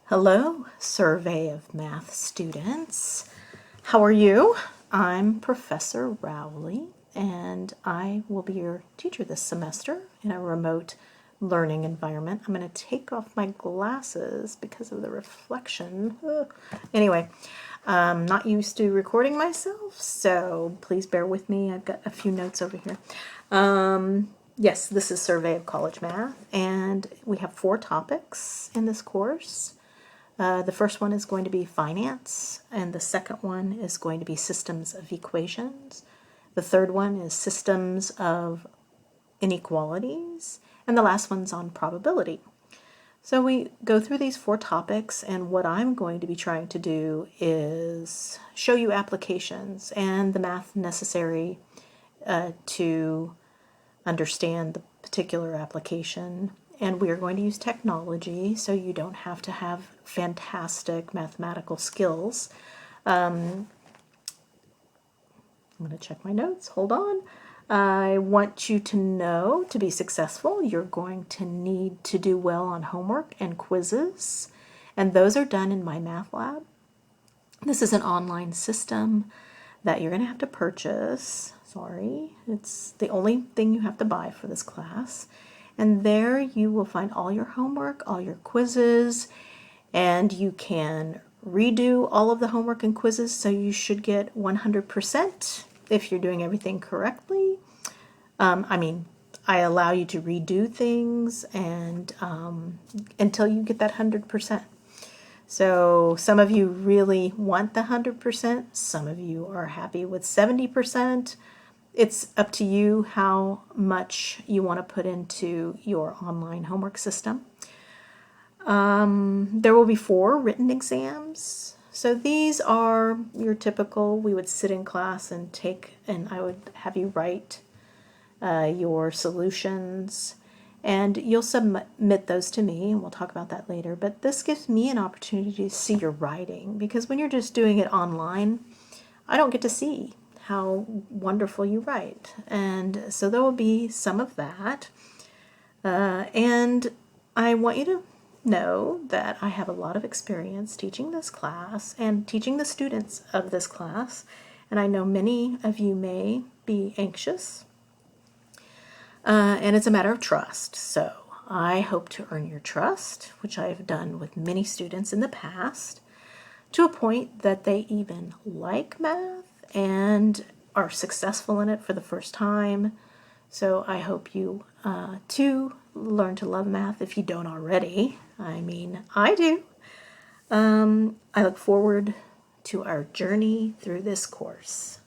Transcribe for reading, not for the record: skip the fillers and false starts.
Hello, Survey of Math students. How are you? I'm Professor Rowley, and I will be your teacher this semester in a remote learning environment. I'm going to take off my glasses because of the reflection. Anyway, I'm not used to recording myself, so please bear with me. I've got a few notes over here. Yes, this is Survey of College Math, and we have 4 topics in this course. The first one is going to be finance, and the second one is going to be systems of equations. The third one is systems of inequalities, and the last one's on probability. So we go through these 4 topics, and what I'm going to be trying to do is show you applications and the math necessary to understand the particular application. And we are going to use technology, so you don't have to have fantastic mathematical skills. I'm going to check my notes. Hold on. I want you to know, to be successful, you're going to need to do well on homework and quizzes, and those are done in MyMathLab. This is an online system that you're going to have to purchase. Sorry, it's the only thing you have to buy for this class. And there you will find all your homework, all your quizzes, and you can redo all of the homework and quizzes, so you should get 100% if you're doing everything correctly. I allow you to redo things and until you get that 100%. So some of you really want the 100%, some of you are happy with 70%. It's up to you how much you want to put into your online homework system. There will be 4 written exams. So these are your typical, we would sit in class and I would have you write your solutions, and you'll submit those to me, and we'll talk about that later. But this gives me an opportunity to see your writing, because when you're just doing it online, I don't get to see how wonderful you write. And so there will be some of that. And I want you to know that I have a lot of experience teaching this class and teaching the students of this class. And I know many of you may be anxious. And it's a matter of trust. So I hope to earn your trust, which I have done with many students in the past, to a point that they even like math and are successful in it for the first time. So I hope you too learn to love math if you don't already. I mean, I do. I look forward to our journey through this course.